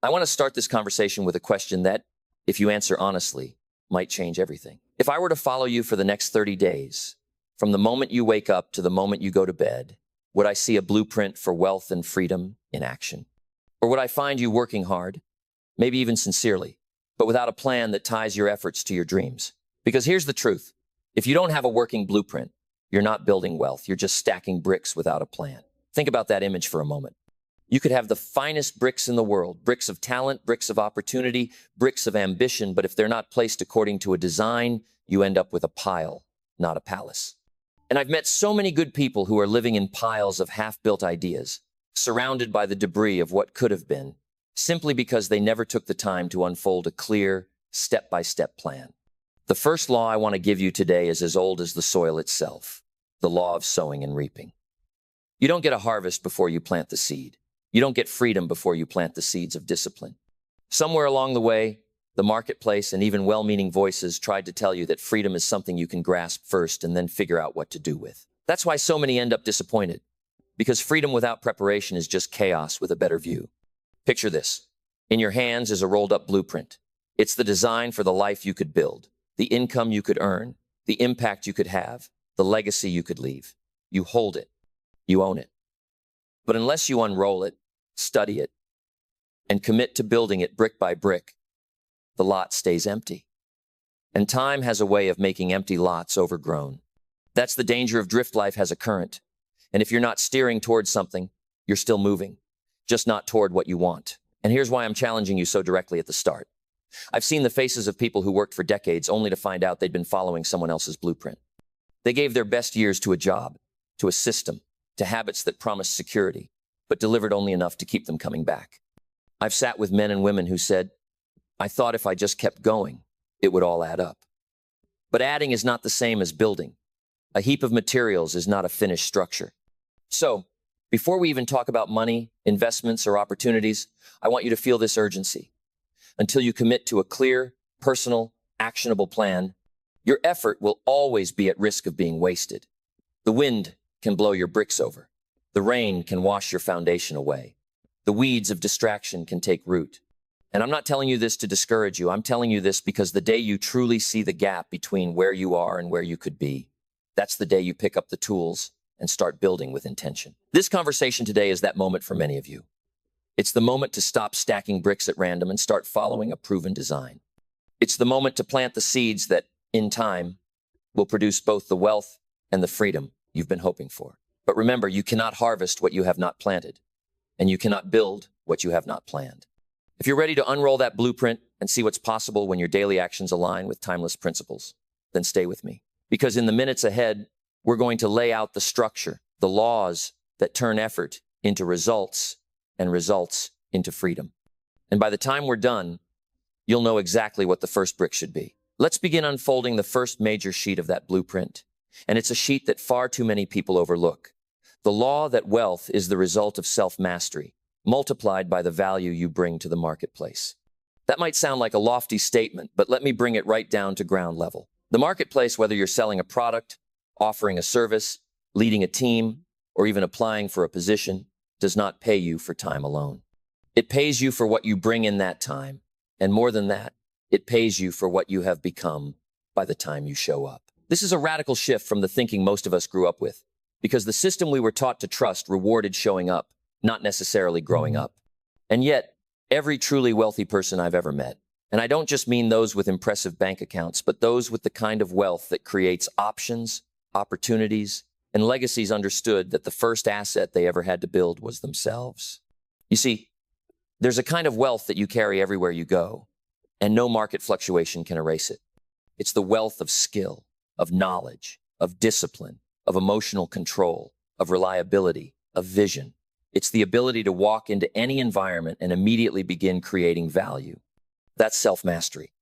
I want to start this conversation with a question that, if you answer honestly, might change everything. If I were to follow you for the next 30 days, from the moment you wake up to the moment you go to bed, would I see a blueprint for wealth and freedom in action? Or would I find you working hard, maybe even sincerely, but without a plan that ties your efforts to your dreams? Because here's the truth. If you don't have a working blueprint, you're not building wealth. You're just stacking bricks without a plan. Think about that image for a moment. You could have the finest bricks in the world, bricks of talent, bricks of opportunity, bricks of ambition, but if they're not placed according to a design, you end up with a pile, not a palace. And I've met so many good people who are living in piles of half-built ideas, surrounded by the debris of what could have been, simply because they never took the time to unfold a clear, step-by-step plan. The first law I want to give you today is as old as the soil itself, the law of sowing and reaping. You don't get a harvest before you plant the seed. You don't get freedom before you plant the seeds of discipline. Somewhere along the way, the marketplace and even well-meaning voices tried to tell you that freedom is something you can grasp first and then figure out what to do with. That's why so many end up disappointed, because freedom without preparation is just chaos with a better view. Picture this. In your hands is a rolled-up blueprint. It's the design for the life you could build, the income you could earn, the impact you could have, the legacy you could leave. You hold it. You own it. But unless you unroll it, study it, and commit to building it brick by brick, the lot stays empty. And time has a way of making empty lots overgrown. That's the danger of drift life as a current. And if you're not steering towards something, you're still moving, just not toward what you want. And here's why I'm challenging you so directly at the start. I've seen the faces of people who worked for decades only to find out they'd been following someone else's blueprint. They gave their best years to a job, to a system, to habits that promised security, but delivered only enough to keep them coming back. I've sat with men and women who said, I thought if I just kept going, it would all add up. But adding is not the same as building. A heap of materials is not a finished structure. So, before we even talk about money, investments, or opportunities, I want you to feel this urgency. Until you commit to a clear, personal, actionable plan, your effort will always be at risk of being wasted. The wind can blow your bricks over. The rain can wash your foundation away. The weeds of distraction can take root. And I'm not telling you this to discourage you. I'm telling you this because the day you truly see the gap between where you are and where you could be, that's the day you pick up the tools and start building with intention. This conversation today is that moment for many of you. It's the moment to stop stacking bricks at random and start following a proven design. It's the moment to plant the seeds that, in time, will produce both the wealth and the freedom you've been hoping for. But remember, you cannot harvest what you have not planted, and you cannot build what you have not planned. If you're ready to unroll that blueprint and see what's possible when your daily actions align with timeless principles, then stay with me. Because in the minutes ahead, we're going to lay out the structure, the laws that turn effort into results and results into freedom. And by the time we're done, you'll know exactly what the first brick should be. Let's begin unfolding the first major sheet of that blueprint. And it's a sheet that far too many people overlook. The law that wealth is the result of self-mastery, multiplied by the value you bring to the marketplace. That might sound like a lofty statement, but let me bring it right down to ground level. The marketplace, whether you're selling a product, offering a service, leading a team, or even applying for a position, does not pay you for time alone. It pays you for what you bring in that time, and more than that, it pays you for what you have become by the time you show up. This is a radical shift from the thinking most of us grew up with, because the system we were taught to trust rewarded showing up, not necessarily growing up. And yet, every truly wealthy person I've ever met, and I don't just mean those with impressive bank accounts, but those with the kind of wealth that creates options, opportunities, and legacies, understood that the first asset they ever had to build was themselves. You see, there's a kind of wealth that you carry everywhere you go, and no market fluctuation can erase it. It's the wealth of skill, of knowledge, of discipline, of emotional control, of reliability, of vision. It's the ability to walk into any environment and immediately begin creating value. That's self-mastery.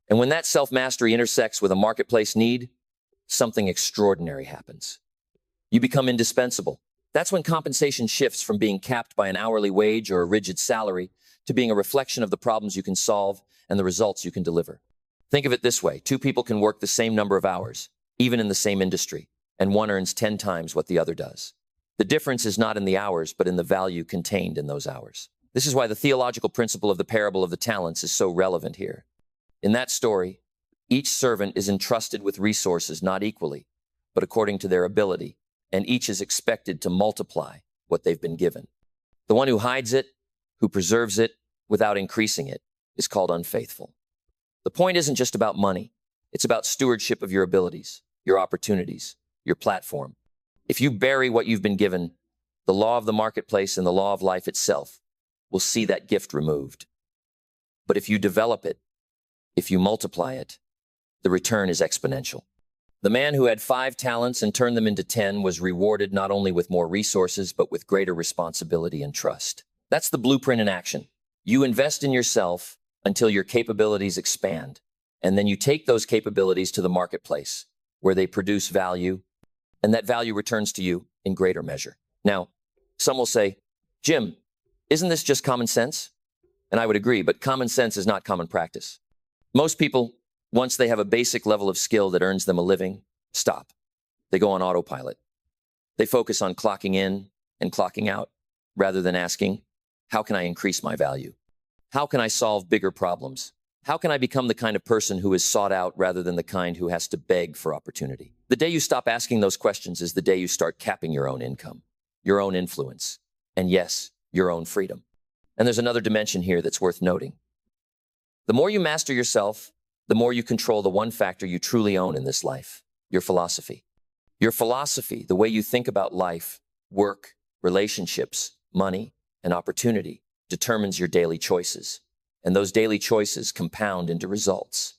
And when that self-mastery intersects with a marketplace need, something extraordinary happens. You become indispensable. That's when compensation shifts from being capped by an hourly wage or a rigid salary to being a reflection of the problems you can solve and the results you can deliver. Think of it this way. Two people can work the same number of hours, even in the same industry, and one earns 10 times what the other does. The difference is not in the hours, but in the value contained in those hours. This is why the theological principle of the parable of the talents is so relevant here. In that story, each servant is entrusted with resources not equally, but according to their ability, and each is expected to multiply what they've been given. The one who hides it, who preserves it without increasing it, is called unfaithful. The point isn't just about money. It's about stewardship of your abilities, your opportunities, your platform. If you bury what you've been given, the law of the marketplace and the law of life itself will see that gift removed. But if you develop it, if you multiply it, the return is exponential. The man who had 5 talents and turned them into 10 was rewarded not only with more resources, but with greater responsibility and trust. That's the blueprint in action. You invest in yourself until your capabilities expand, and then you take those capabilities to the marketplace, where they produce value, and that value returns to you in greater measure. Now, some will say, Jim, isn't this just common sense? And I would agree, but common sense is not common practice. Most people, once they have a basic level of skill that earns them a living, stop. They go on autopilot. They focus on clocking in and clocking out, rather than asking, how can I increase my value? How can I solve bigger problems? How can I become the kind of person who is sought out rather than the kind who has to beg for opportunity? The day you stop asking those questions is the day you start capping your own income, your own influence, and yes, your own freedom. And there's another dimension here that's worth noting. The more you master yourself, the more you control the one factor you truly own in this life, your philosophy. Your philosophy, the way you think about life, work, relationships, money, and opportunity, determines your daily choices. And those daily choices compound into results.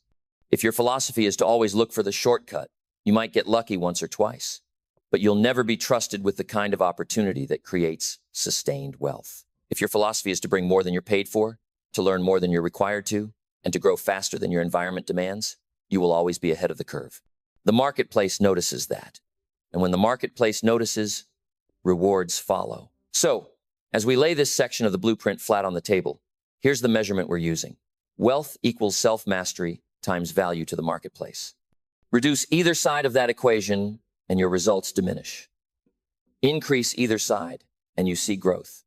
If your philosophy is to always look for the shortcut, you might get lucky once or twice, but you'll never be trusted with the kind of opportunity that creates sustained wealth. If your philosophy is to bring more than you're paid for, to learn more than you're required to, and to grow faster than your environment demands, you will always be ahead of the curve. The marketplace notices that. And when the marketplace notices, rewards follow. So, as we lay this section of the blueprint flat on the table, here's the measurement we're using. Wealth equals self-mastery times value to the marketplace. Reduce either side of that equation and your results diminish. Increase either side and you see growth.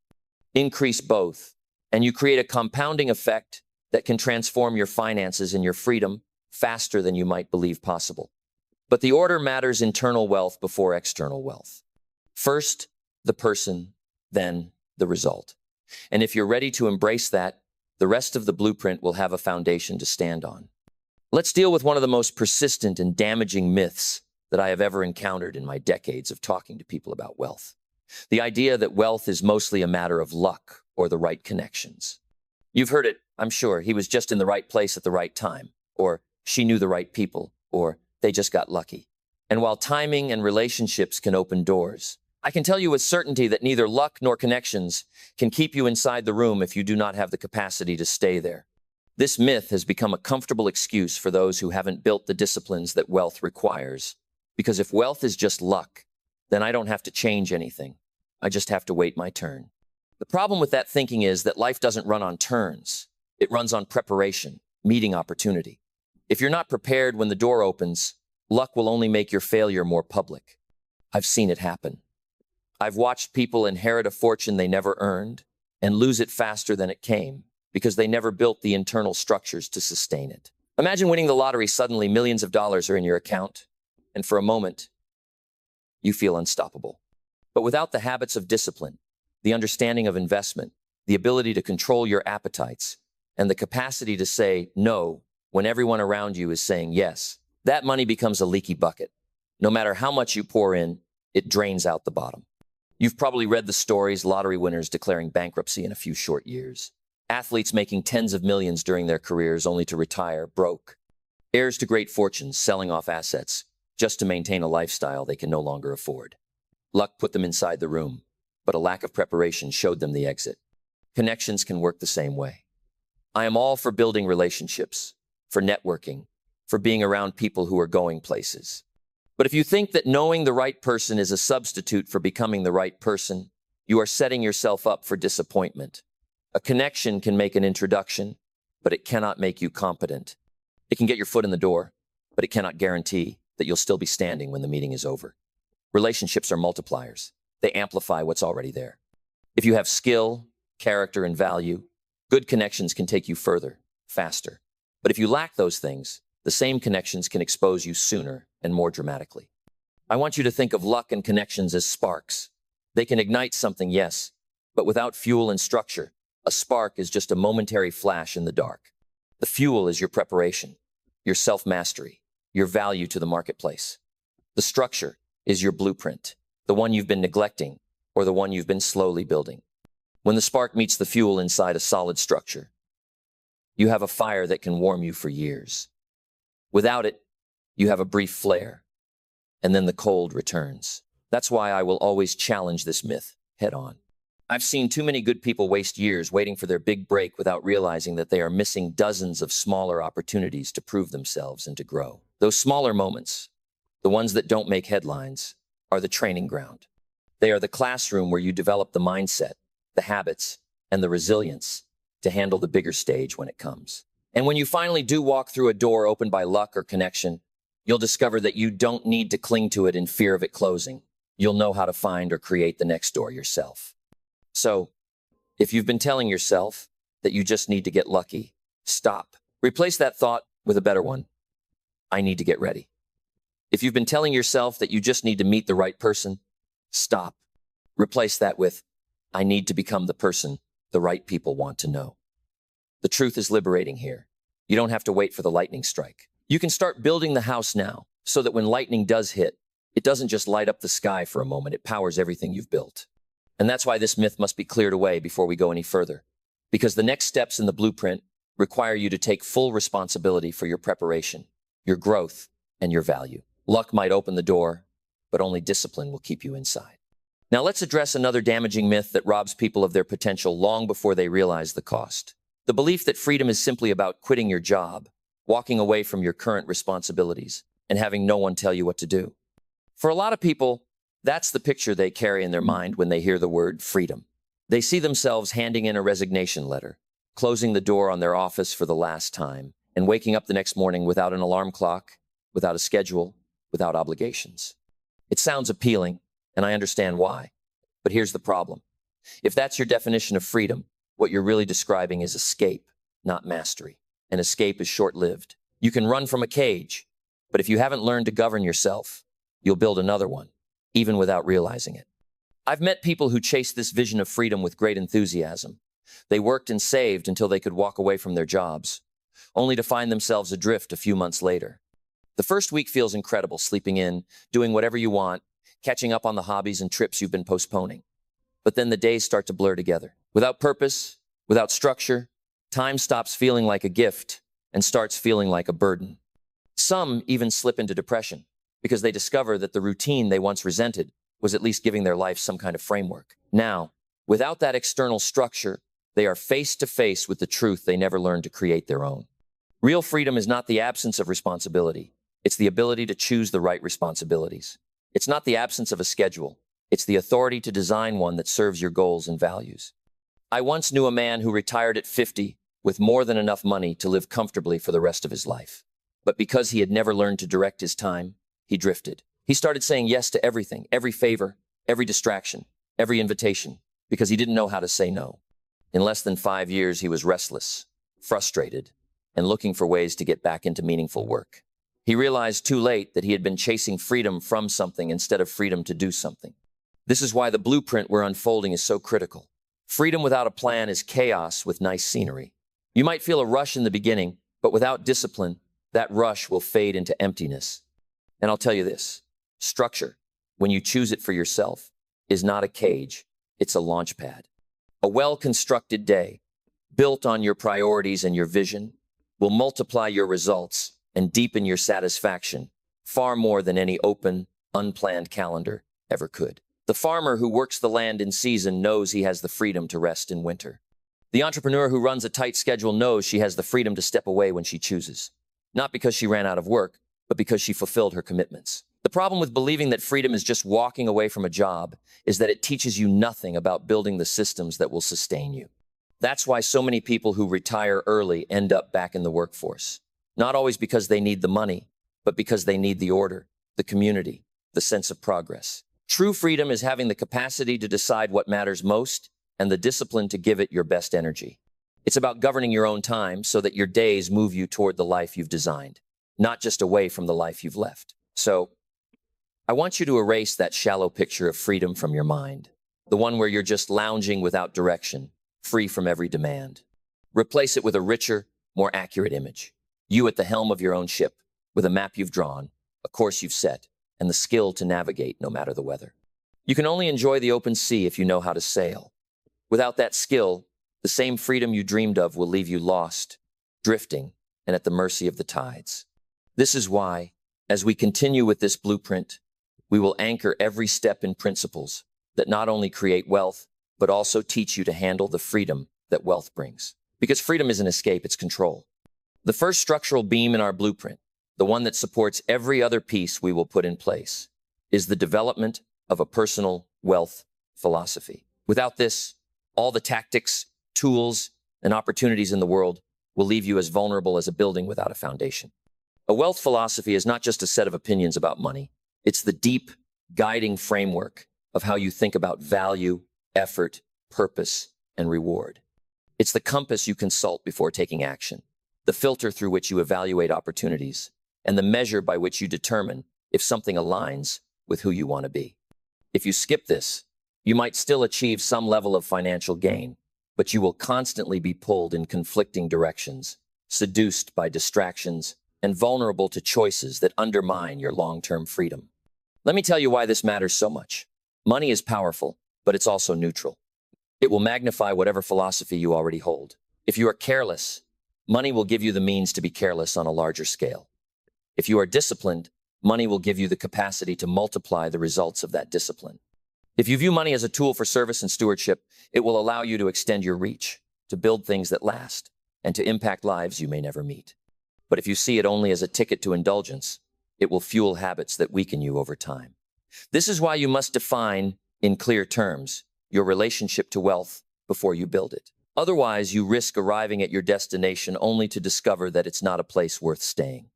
Increase both and you create a compounding effect that can transform your finances and your freedom faster than you might believe possible. But the order matters: internal wealth before external wealth. First, the person, then the result. And if you're ready to embrace that, the rest of the blueprint will have a foundation to stand on. Let's deal with one of the most persistent and damaging myths that I have ever encountered in my decades of talking to people about wealth. The idea that wealth is mostly a matter of luck or the right connections. You've heard it, I'm sure. He was just in the right place at the right time, or she knew the right people, or they just got lucky. And while timing and relationships can open doors, I can tell you with certainty that neither luck nor connections can keep you inside the room if you do not have the capacity to stay there. This myth has become a comfortable excuse for those who haven't built the disciplines that wealth requires. Because if wealth is just luck, then I don't have to change anything. I just have to wait my turn. The problem with that thinking is that life doesn't run on turns. It runs on preparation, meeting opportunity. If you're not prepared when the door opens, luck will only make your failure more public. I've seen it happen. I've watched people inherit a fortune they never earned and lose it faster than it came because they never built the internal structures to sustain it. Imagine winning the lottery. Suddenly millions of dollars are in your account, and for a moment, you feel unstoppable. But without the habits of discipline, the understanding of investment, the ability to control your appetites, and the capacity to say no when everyone around you is saying yes, that money becomes a leaky bucket. No matter how much you pour in, it drains out the bottom. You've probably read the stories: lottery winners declaring bankruptcy in a few short years, athletes making tens of millions during their careers only to retire broke, heirs to great fortunes selling off assets just to maintain a lifestyle they can no longer afford. Luck put them inside the room, but a lack of preparation showed them the exit. Connections can work the same way. I am all for building relationships, for networking, for being around people who are going places. But if you think that knowing the right person is a substitute for becoming the right person, you are setting yourself up for disappointment. A connection can make an introduction, but it cannot make you competent. It can get your foot in the door, but it cannot guarantee that you'll still be standing when the meeting is over. Relationships are multipliers. They amplify what's already there. If you have skill, character, and value, good connections can take you further, faster. But if you lack those things, the same connections can expose you sooner and more dramatically. I want you to think of luck and connections as sparks. They can ignite something, yes, but without fuel and structure, a spark is just a momentary flash in the dark. The fuel is your preparation, your self-mastery, your value to the marketplace. The structure is your blueprint, the one you've been neglecting or the one you've been slowly building. When the spark meets the fuel inside a solid structure, you have a fire that can warm you for years. Without it, you have a brief flare, and then the cold returns. That's why I will always challenge this myth head on. I've seen too many good people waste years waiting for their big break without realizing that they are missing dozens of smaller opportunities to prove themselves and to grow. Those smaller moments, the ones that don't make headlines, are the training ground. They are the classroom where you develop the mindset, the habits, and the resilience to handle the bigger stage when it comes. And when you finally do walk through a door opened by luck or connection, you'll discover that you don't need to cling to it in fear of it closing. You'll know how to find or create the next door yourself. So, if you've been telling yourself that you just need to get lucky, stop. Replace that thought with a better one. I need to get ready. If you've been telling yourself that you just need to meet the right person, stop. Replace that with, I need to become the person the right people want to know. The truth is liberating here. You don't have to wait for the lightning strike. You can start building the house now so that when lightning does hit, it doesn't just light up the sky for a moment, it powers everything you've built. And that's why this myth must be cleared away before we go any further. Because the next steps in the blueprint require you to take full responsibility for your preparation, your growth, and your value. Luck might open the door, but only discipline will keep you inside. Now let's address another damaging myth that robs people of their potential long before they realize the cost. The belief that freedom is simply about quitting your job, walking away from your current responsibilities, and having no one tell you what to do. For a lot of people, that's the picture they carry in their mind when they hear the word freedom. They see themselves handing in a resignation letter, closing the door on their office for the last time, and waking up the next morning without an alarm clock, without a schedule, without obligations. It sounds appealing, and I understand why. But here's the problem. If that's your definition of freedom, what you're really describing is escape, not mastery. And escape is short-lived. You can run from a cage, but if you haven't learned to govern yourself, you'll build another one, even without realizing it. I've met people who chased this vision of freedom with great enthusiasm. They worked and saved until they could walk away from their jobs, only to find themselves adrift a few months later. The first week feels incredible, sleeping in, doing whatever you want, catching up on the hobbies and trips you've been postponing. But then the days start to blur together. Without purpose, without structure, time stops feeling like a gift and starts feeling like a burden. Some even slip into depression because they discover that the routine they once resented was at least giving their life some kind of framework. Now, without that external structure, they are face to face with the truth they never learned to create their own. Real freedom is not the absence of responsibility. It's the ability to choose the right responsibilities. It's not the absence of a schedule. It's the authority to design one that serves your goals and values. I once knew a man who retired at 50 with more than enough money to live comfortably for the rest of his life. But because he had never learned to direct his time, he drifted. He started saying yes to everything, every favor, every distraction, every invitation, because he didn't know how to say no. In less than 5 years, he was restless, frustrated, and looking for ways to get back into meaningful work. He realized too late that he had been chasing freedom from something instead of freedom to do something. This is why the blueprint we're unfolding is so critical. Freedom without a plan is chaos with nice scenery. You might feel a rush in the beginning, but without discipline, that rush will fade into emptiness. And I'll tell you this, structure, when you choose it for yourself, is not a cage, it's a launch pad. A well-constructed day, built on your priorities and your vision, will multiply your results and deepen your satisfaction far more than any open, unplanned calendar ever could. The farmer who works the land in season knows he has the freedom to rest in winter. The entrepreneur who runs a tight schedule knows she has the freedom to step away when she chooses. Not because she ran out of work, but because she fulfilled her commitments. The problem with believing that freedom is just walking away from a job is that it teaches you nothing about building the systems that will sustain you. That's why so many people who retire early end up back in the workforce. Not always because they need the money, but because they need the order, the community, the sense of progress. True freedom is having the capacity to decide what matters most and the discipline to give it your best energy. It's about governing your own time so that your days move you toward the life you've designed, not just away from the life you've left. So, I want you to erase that shallow picture of freedom from your mind, the one where you're just lounging without direction, free from every demand. Replace it with a richer, more accurate image. You at the helm of your own ship, with a map you've drawn, a course you've set, and the skill to navigate no matter the weather. You can only enjoy the open sea if you know how to sail. Without that skill, the same freedom you dreamed of will leave you lost, drifting, and at the mercy of the tides. This is why, as we continue with this blueprint, we will anchor every step in principles that not only create wealth, but also teach you to handle the freedom that wealth brings. Because freedom isn't escape, it's control. The first structural beam in our blueprint, the one that supports every other piece we will put in place, is the development of a personal wealth philosophy. Without this, all the tactics, tools, and opportunities in the world will leave you as vulnerable as a building without a foundation. A wealth philosophy is not just a set of opinions about money. It's the deep, guiding framework of how you think about value, effort, purpose, and reward. It's the compass you consult before taking action, the filter through which you evaluate opportunities, and the measure by which you determine if something aligns with who you want to be. If you skip this, you might still achieve some level of financial gain, but you will constantly be pulled in conflicting directions, seduced by distractions, and vulnerable to choices that undermine your long-term freedom. Let me tell you why this matters so much. Money is powerful, but it's also neutral. It will magnify whatever philosophy you already hold. If you are careless, money will give you the means to be careless on a larger scale. If you are disciplined, money will give you the capacity to multiply the results of that discipline. If you view money as a tool for service and stewardship, it will allow you to extend your reach, to build things that last, and to impact lives you may never meet. But if you see it only as a ticket to indulgence, it will fuel habits that weaken you over time. This is why you must define, in clear terms, your relationship to wealth before you build it. Otherwise, you risk arriving at your destination only to discover that it's not a place worth staying.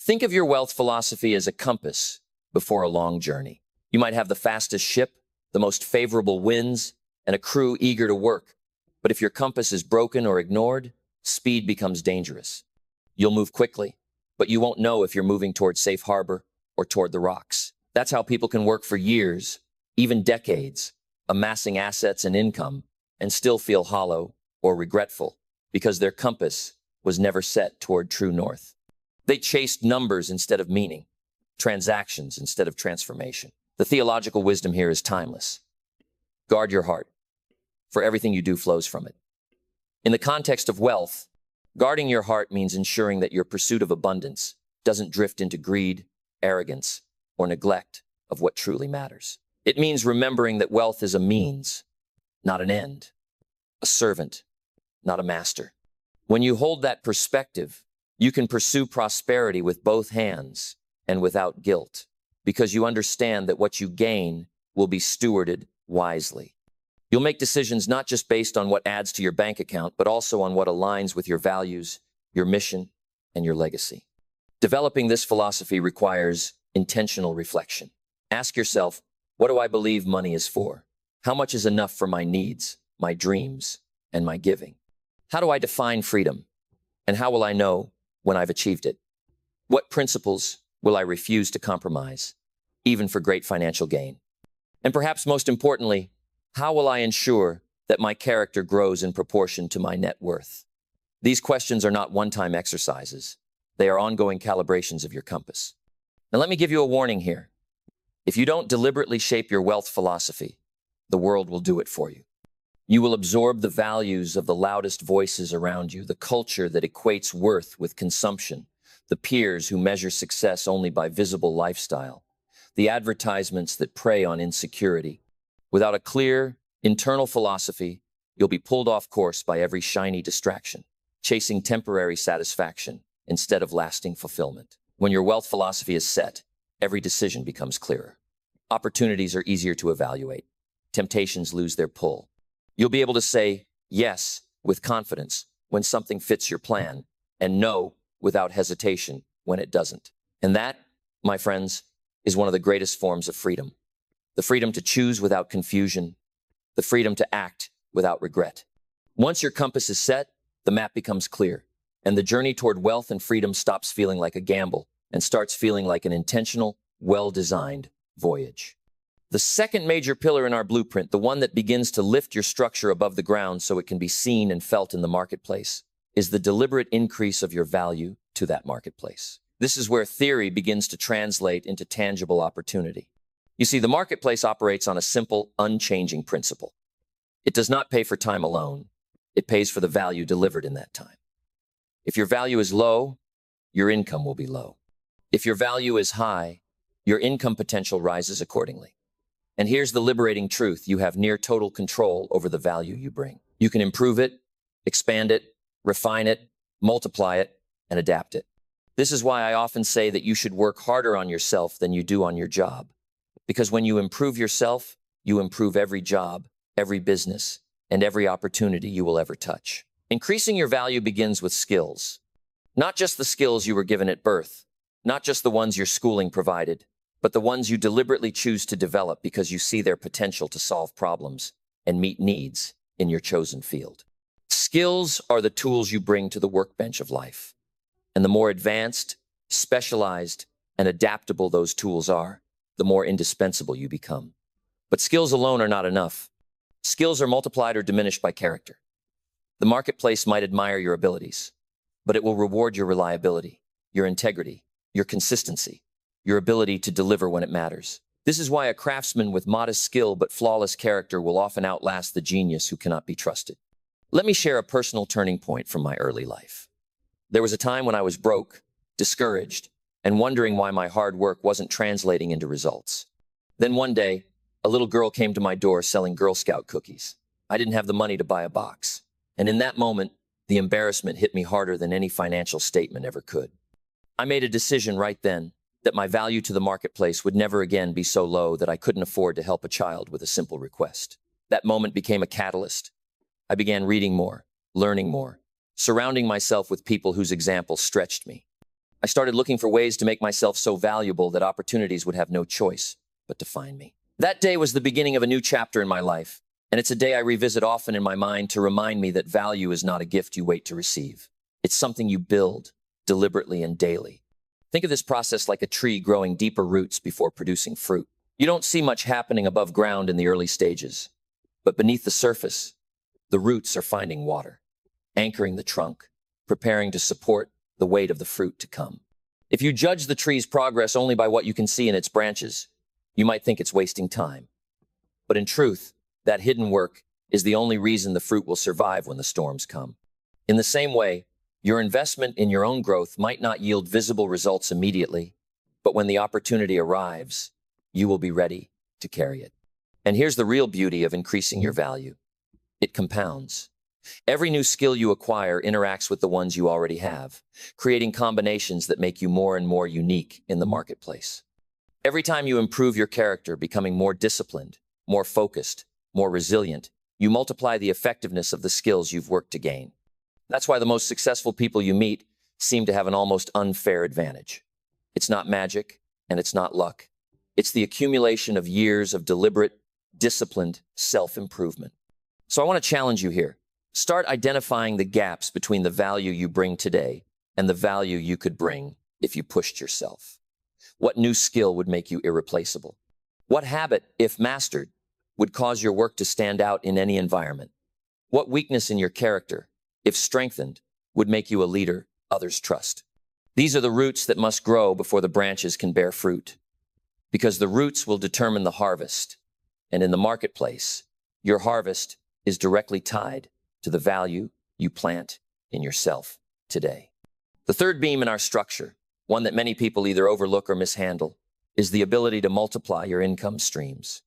Think of your wealth philosophy as a compass before a long journey. You might have the fastest ship, the most favorable winds, and a crew eager to work. But if your compass is broken or ignored, speed becomes dangerous. You'll move quickly, but you won't know if you're moving toward safe harbor or toward the rocks. That's how people can work for years, even decades, amassing assets and income, and still feel hollow or regretful because their compass was never set toward true north. They chased numbers instead of meaning, transactions instead of transformation. The theological wisdom here is timeless. Guard your heart, for everything you do flows from it. In the context of wealth, guarding your heart means ensuring that your pursuit of abundance doesn't drift into greed, arrogance, or neglect of what truly matters. It means remembering that wealth is a means, not an end, a servant, not a master. When you hold that perspective, you can pursue prosperity with both hands and without guilt, because you understand that what you gain will be stewarded wisely. You'll make decisions not just based on what adds to your bank account, but also on what aligns with your values, your mission, and your legacy. Developing this philosophy requires intentional reflection. Ask yourself, what do I believe money is for? How much is enough for my needs, my dreams, and my giving? How do I define freedom? And how will I know when I've achieved it? What principles will I refuse to compromise, even for great financial gain? And perhaps most importantly, how will I ensure that my character grows in proportion to my net worth? These questions are not one-time exercises. They are ongoing calibrations of your compass. Now let me give you a warning here. If you don't deliberately shape your wealth philosophy, the world will do it for you. You will absorb the values of the loudest voices around you, the culture that equates worth with consumption, the peers who measure success only by visible lifestyle, the advertisements that prey on insecurity. Without a clear, internal philosophy, you'll be pulled off course by every shiny distraction, chasing temporary satisfaction instead of lasting fulfillment. When your wealth philosophy is set, every decision becomes clearer. Opportunities are easier to evaluate. Temptations lose their pull. You'll be able to say yes with confidence when something fits your plan, and no without hesitation when it doesn't. And that, my friends, is one of the greatest forms of freedom. The freedom to choose without confusion, the freedom to act without regret. Once your compass is set, the map becomes clear, and the journey toward wealth and freedom stops feeling like a gamble and starts feeling like an intentional, well-designed voyage. The second major pillar in our blueprint, the one that begins to lift your structure above the ground so it can be seen and felt in the marketplace, is the deliberate increase of your value to that marketplace. This is where theory begins to translate into tangible opportunity. You see, the marketplace operates on a simple, unchanging principle. It does not pay for time alone. It pays for the value delivered in that time. If your value is low, your income will be low. If your value is high, your income potential rises accordingly. And here's the liberating truth. You have near total control over the value you bring. You can improve it, expand it, refine it, multiply it, and adapt it. This is why I often say that you should work harder on yourself than you do on your job. Because when you improve yourself, you improve every job, every business, and every opportunity you will ever touch. Increasing your value begins with skills. Not just the skills you were given at birth, not just the ones your schooling provided, but the ones you deliberately choose to develop because you see their potential to solve problems and meet needs in your chosen field. Skills are the tools you bring to the workbench of life. And the more advanced, specialized, and adaptable those tools are, the more indispensable you become. But skills alone are not enough. Skills are multiplied or diminished by character. The marketplace might admire your abilities, but it will reward your reliability, your integrity, your consistency, your ability to deliver when it matters. This is why a craftsman with modest skill but flawless character will often outlast the genius who cannot be trusted. Let me share a personal turning point from my early life. There was a time when I was broke, discouraged, and wondering why my hard work wasn't translating into results. Then one day, a little girl came to my door selling Girl Scout cookies. I didn't have the money to buy a box. And in that moment, the embarrassment hit me harder than any financial statement ever could. I made a decision right then that my value to the marketplace would never again be so low that I couldn't afford to help a child with a simple request. That moment became a catalyst. I began reading more, learning more, surrounding myself with people whose examples stretched me. I started looking for ways to make myself so valuable that opportunities would have no choice but to find me. That day was the beginning of a new chapter in my life, and it's a day I revisit often in my mind to remind me that value is not a gift you wait to receive. It's something you build deliberately and daily. Think of this process like a tree growing deeper roots before producing fruit. You don't see much happening above ground in the early stages, but beneath the surface, the roots are finding water, anchoring the trunk, preparing to support the weight of the fruit to come. If you judge the tree's progress only by what you can see in its branches, you might think it's wasting time. But in truth, that hidden work is the only reason the fruit will survive when the storms come. In the same way, your investment in your own growth might not yield visible results immediately, but when the opportunity arrives, you will be ready to carry it. And here's the real beauty of increasing your value. It compounds. Every new skill you acquire interacts with the ones you already have, creating combinations that make you more and more unique in the marketplace. Every time you improve your character, becoming more disciplined, more focused, more resilient, you multiply the effectiveness of the skills you've worked to gain. That's why the most successful people you meet seem to have an almost unfair advantage. It's not magic, and it's not luck. It's the accumulation of years of deliberate, disciplined self-improvement. So I want to challenge you here. Start identifying the gaps between the value you bring today and the value you could bring if you pushed yourself. What new skill would make you irreplaceable? What habit, if mastered, would cause your work to stand out in any environment? What weakness in your character, if strengthened, would make you a leader others trust? These are the roots that must grow before the branches can bear fruit. Because the roots will determine the harvest. And in the marketplace, your harvest is directly tied to the value you plant in yourself today. The third beam in our structure, one that many people either overlook or mishandle, is the ability to multiply your income streams.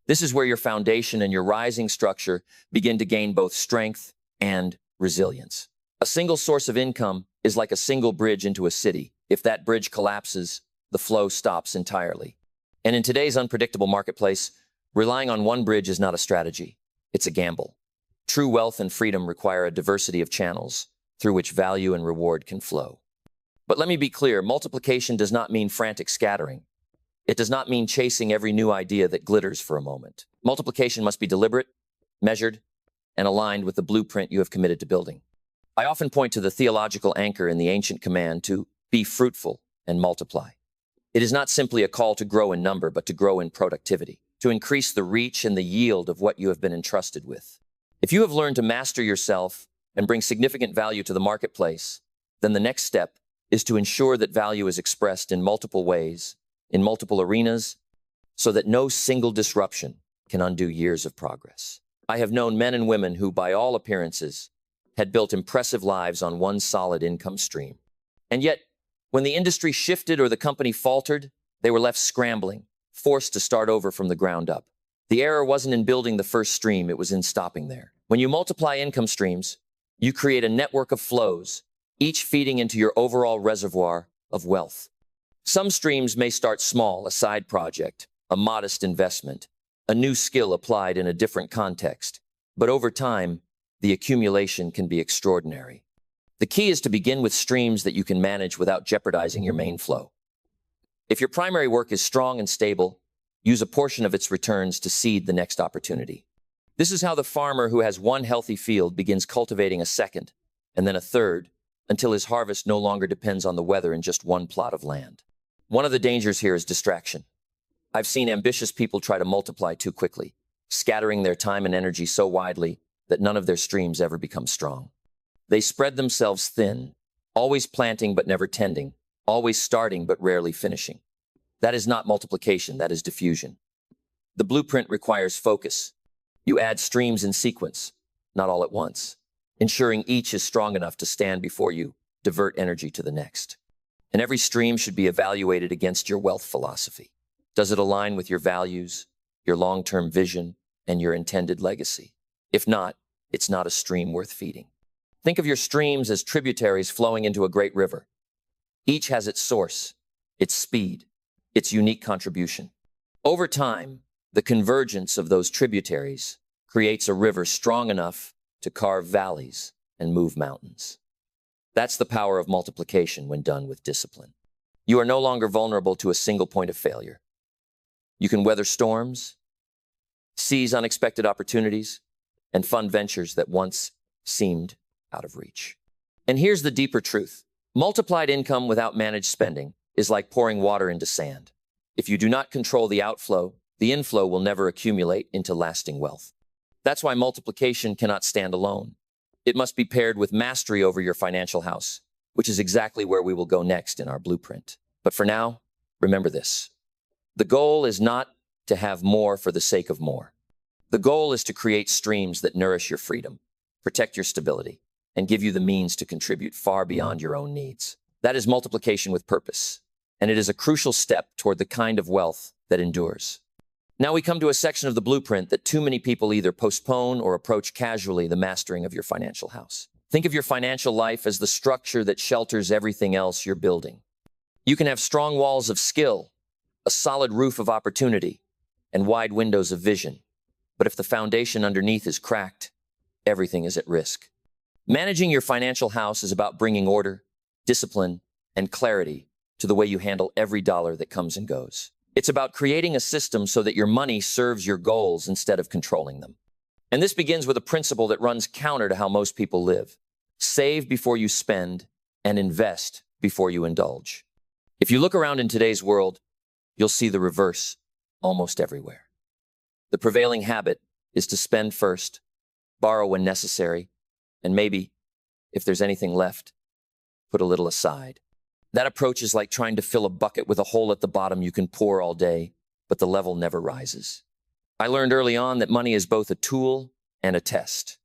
This is where your foundation and your rising structure begin to gain both strength and resilience. A single source of income is like a single bridge into a city. If that bridge collapses, the flow stops entirely. And in today's unpredictable marketplace, relying on one bridge is not a strategy. It's a gamble. True wealth and freedom require a diversity of channels through which value and reward can flow. But let me be clear, multiplication does not mean frantic scattering. It does not mean chasing every new idea that glitters for a moment. Multiplication must be deliberate, measured, and aligned with the blueprint you have committed to building. I often point to the theological anchor in the ancient command to be fruitful and multiply. It is not simply a call to grow in number, but to grow in productivity, to increase the reach and the yield of what you have been entrusted with. If you have learned to master yourself and bring significant value to the marketplace, then the next step is to ensure that value is expressed in multiple ways, in multiple arenas, so that no single disruption can undo years of progress. I have known men and women who, by all appearances, had built impressive lives on one solid income stream. And yet, when the industry shifted or the company faltered, they were left scrambling, forced to start over from the ground up. The error wasn't in building the first stream, it was in stopping there. When you multiply income streams, you create a network of flows, each feeding into your overall reservoir of wealth. Some streams may start small, a side project, a modest investment, a new skill applied in a different context. But over time, the accumulation can be extraordinary. The key is to begin with streams that you can manage without jeopardizing your main flow. If your primary work is strong and stable, use a portion of its returns to seed the next opportunity. This is how the farmer who has one healthy field begins cultivating a second, and then a third, until his harvest no longer depends on the weather in just one plot of land. One of the dangers here is distraction. I've seen ambitious people try to multiply too quickly, scattering their time and energy so widely that none of their streams ever become strong. They spread themselves thin, always planting but never tending, always starting but rarely finishing. That is not multiplication, that is diffusion. The blueprint requires focus. You add streams in sequence, not all at once, ensuring each is strong enough to stand before you, divert energy to the next. And every stream should be evaluated against your wealth philosophy. Does it align with your values, your long-term vision, and your intended legacy? If not, it's not a stream worth feeding. Think of your streams as tributaries flowing into a great river. Each has its source, its speed, its unique contribution. Over time, the convergence of those tributaries creates a river strong enough to carve valleys and move mountains. That's the power of multiplication when done with discipline. You are no longer vulnerable to a single point of failure. You can weather storms, seize unexpected opportunities, and fund ventures that once seemed out of reach. And here's the deeper truth. Multiplied income without managed spending is like pouring water into sand. If you do not control the outflow, the inflow will never accumulate into lasting wealth. That's why multiplication cannot stand alone. It must be paired with mastery over your financial house, which is exactly where we will go next in our blueprint. But for now, remember this. The goal is not to have more for the sake of more. The goal is to create streams that nourish your freedom, protect your stability, and give you the means to contribute far beyond your own needs. That is multiplication with purpose, and it is a crucial step toward the kind of wealth that endures. Now we come to a section of the blueprint that too many people either postpone or approach casually: the mastering of your financial house. Think of your financial life as the structure that shelters everything else you're building. You can have strong walls of skill, a solid roof of opportunity, and wide windows of vision. But if the foundation underneath is cracked, everything is at risk. Managing your financial house is about bringing order, discipline, and clarity to the way you handle every dollar that comes and goes. It's about creating a system so that your money serves your goals instead of controlling them. And this begins with a principle that runs counter to how most people live. Save before you spend and invest before you indulge. If you look around in today's world, you'll see the reverse almost everywhere. The prevailing habit is to spend first, borrow when necessary, and maybe, if there's anything left, put a little aside. That approach is like trying to fill a bucket with a hole at the bottom you can pour all day, but the level never rises. I learned early on that money is both a tool and a test.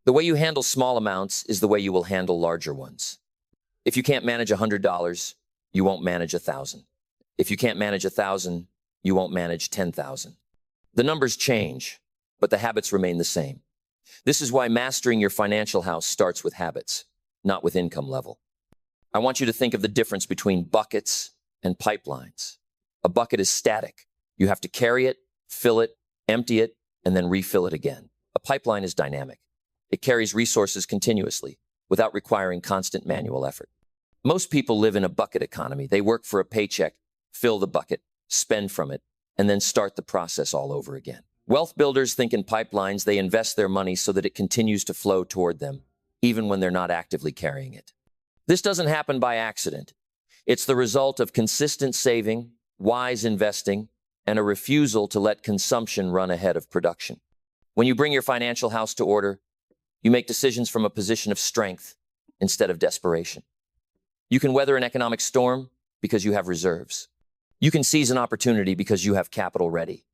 The way you handle small amounts is the way you will handle larger ones. If you can't manage $100, you won't manage 1,000. If you can't manage 1,000, you won't manage 10,000. The numbers change, but the habits remain the same. This is why mastering your financial house starts with habits, not with income level. I want you to think of the difference between buckets and pipelines. A bucket is static. You have to carry it, fill it, empty it, and then refill it again. A pipeline is dynamic. It carries resources continuously, without requiring constant manual effort. Most people live in a bucket economy. They work for a paycheck, fill the bucket, spend from it, and then start the process all over again. Wealth builders think in pipelines. They invest their money so that it continues to flow toward them, even when they're not actively carrying it. This doesn't happen by accident. It's the result of consistent saving, wise investing, and a refusal to let consumption run ahead of production. When you bring your financial house to order, you make decisions from a position of strength instead of desperation. You can weather an economic storm because you have reserves. You can seize an opportunity because you have capital ready.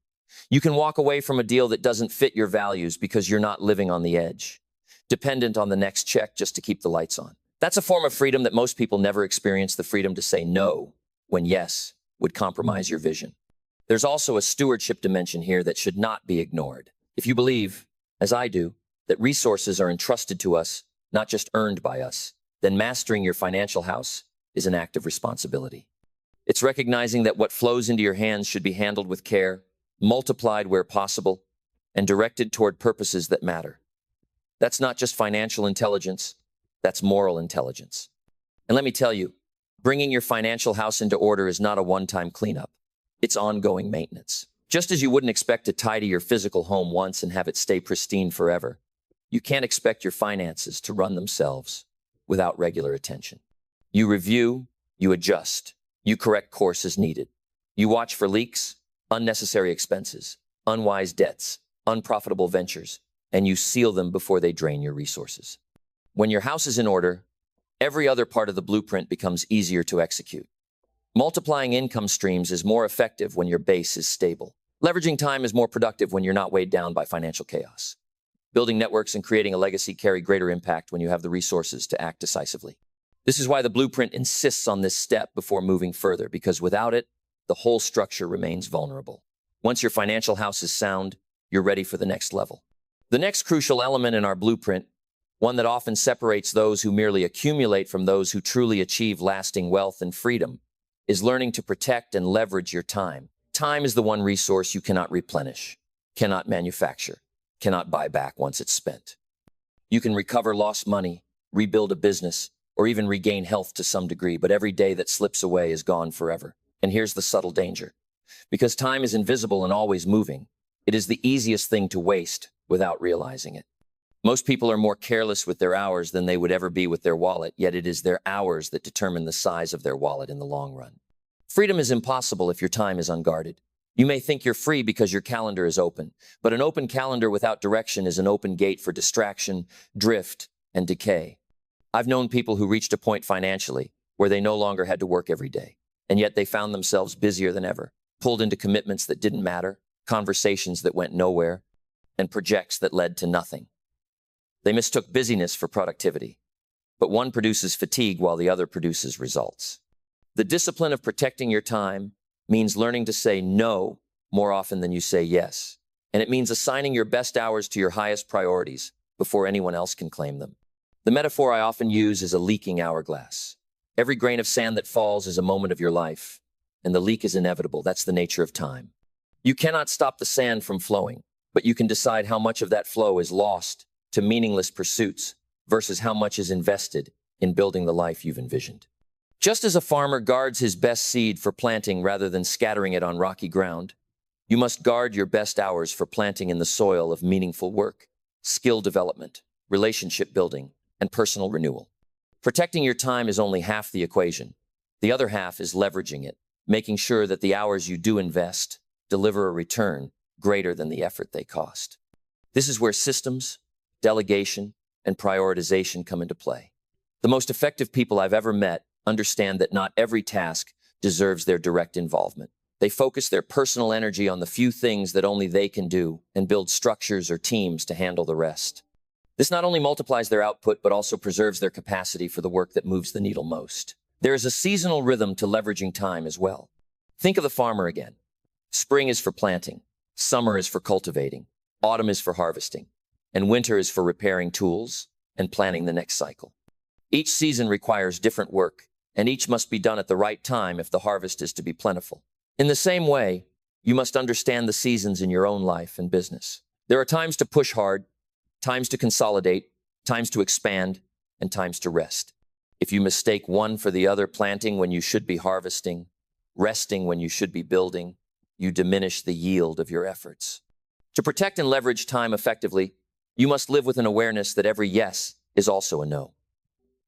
You can walk away from a deal that doesn't fit your values because you're not living on the edge, dependent on the next check just to keep the lights on. That's a form of freedom that most people never experience, the freedom to say no when yes would compromise your vision. There's also a stewardship dimension here that should not be ignored. If you believe, as I do, that resources are entrusted to us, not just earned by us, then mastering your financial house is an act of responsibility. It's recognizing that what flows into your hands should be handled with care, multiplied where possible, and directed toward purposes that matter. That's not just financial intelligence, that's moral intelligence. And let me tell you, bringing your financial house into order is not a one-time cleanup. It's ongoing maintenance. Just as you wouldn't expect to tidy your physical home once and have it stay pristine forever, you can't expect your finances to run themselves without regular attention. You review, you adjust, you correct course as needed. You watch for leaks, unnecessary expenses, unwise debts, unprofitable ventures, and you seal them before they drain your resources. When your house is in order, every other part of the blueprint becomes easier to execute. Multiplying income streams is more effective when your base is stable. Leveraging time is more productive when you're not weighed down by financial chaos. Building networks and creating a legacy carry greater impact when you have the resources to act decisively. This is why the blueprint insists on this step before moving further, because without it, the whole structure remains vulnerable. Once your financial house is sound, you're ready for the next level. The next crucial element in our blueprint, one that often separates those who merely accumulate from those who truly achieve lasting wealth and freedom, is learning to protect and leverage your time. Time is the one resource you cannot replenish, cannot manufacture, cannot buy back once it's spent. You can recover lost money, rebuild a business, or even regain health to some degree, but every day that slips away is gone forever. And here's the subtle danger. Because time is invisible and always moving, it is the easiest thing to waste without realizing it. Most people are more careless with their hours than they would ever be with their wallet, yet it is their hours that determine the size of their wallet in the long run. Freedom is impossible if your time is unguarded. You may think you're free because your calendar is open, but an open calendar without direction is an open gate for distraction, drift, and decay. I've known people who reached a point financially where they no longer had to work every day, and yet they found themselves busier than ever, pulled into commitments that didn't matter, conversations that went nowhere, and projects that led to nothing. They mistook busyness for productivity, but one produces fatigue while the other produces results. The discipline of protecting your time means learning to say no more often than you say yes, and it means assigning your best hours to your highest priorities before anyone else can claim them. The metaphor I often use is a leaking hourglass. Every grain of sand that falls is a moment of your life, and the leak is inevitable. That's the nature of time. You cannot stop the sand from flowing, but you can decide how much of that flow is lost to meaningless pursuits versus how much is invested in building the life you've envisioned. Just as a farmer guards his best seed for planting rather than scattering it on rocky ground, you must guard your best hours for planting in the soil of meaningful work, skill development, relationship building, and personal renewal. Protecting your time is only half the equation. The other half is leveraging it, making sure that the hours you do invest deliver a return greater than the effort they cost. This is where systems, delegation, and prioritization come into play. The most effective people I've ever met understand that not every task deserves their direct involvement. They focus their personal energy on the few things that only they can do and build structures or teams to handle the rest. This not only multiplies their output, but also preserves their capacity for the work that moves the needle most. There is a seasonal rhythm to leveraging time as well. Think of the farmer again. Spring is for planting, summer is for cultivating, autumn is for harvesting, and winter is for repairing tools and planning the next cycle. Each season requires different work, and each must be done at the right time if the harvest is to be plentiful. In the same way, you must understand the seasons in your own life and business. There are times to push hard, times to consolidate, times to expand, and times to rest. If you mistake one for the other, planting when you should be harvesting, resting when you should be building, you diminish the yield of your efforts. To protect and leverage time effectively, you must live with an awareness that every yes is also a no.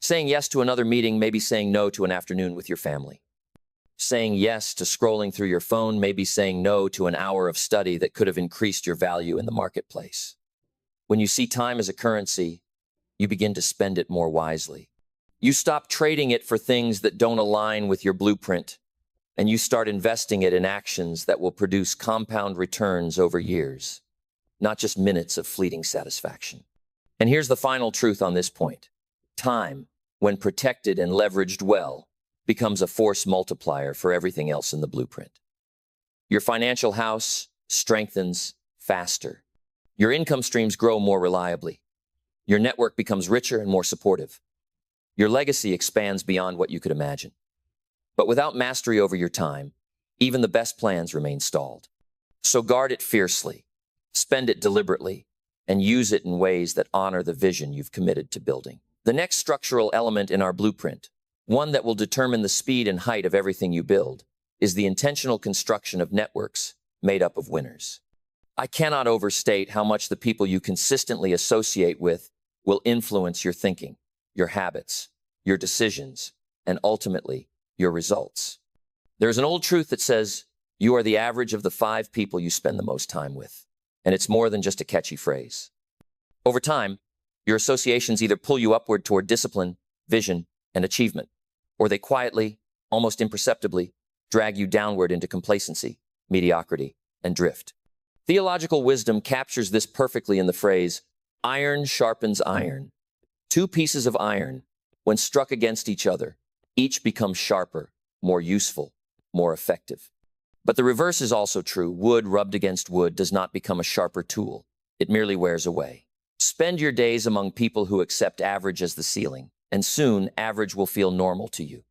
Saying yes to another meeting may be saying no to an afternoon with your family. Saying yes to scrolling through your phone may be saying no to an hour of study that could have increased your value in the marketplace. When you see time as a currency, you begin to spend it more wisely. You stop trading it for things that don't align with your blueprint, and you start investing it in actions that will produce compound returns over years, not just minutes of fleeting satisfaction. And here's the final truth on this point. Time, when protected and leveraged well, becomes a force multiplier for everything else in the blueprint. Your financial house strengthens faster. Your income streams grow more reliably. Your network becomes richer and more supportive. Your legacy expands beyond what you could imagine. But without mastery over your time, even the best plans remain stalled. So guard it fiercely, spend it deliberately, and use it in ways that honor the vision you've committed to building. The next structural element in our blueprint, one that will determine the speed and height of everything you build, is the intentional construction of networks made up of winners. I cannot overstate how much the people you consistently associate with will influence your thinking, your habits, your decisions, and ultimately, your results. There's an old truth that says you are the average of the 5 people you spend the most time with, and it's more than just a catchy phrase. Over time, your associations either pull you upward toward discipline, vision, and achievement, or they quietly, almost imperceptibly, drag you downward into complacency, mediocrity, and drift. Theological wisdom captures this perfectly in the phrase, iron sharpens iron. 2 pieces of iron, when struck against each other, each becomes sharper, more useful, more effective. But the reverse is also true. Wood rubbed against wood does not become a sharper tool. It merely wears away. Spend your days among people who accept average as the ceiling, and soon average will feel normal to you.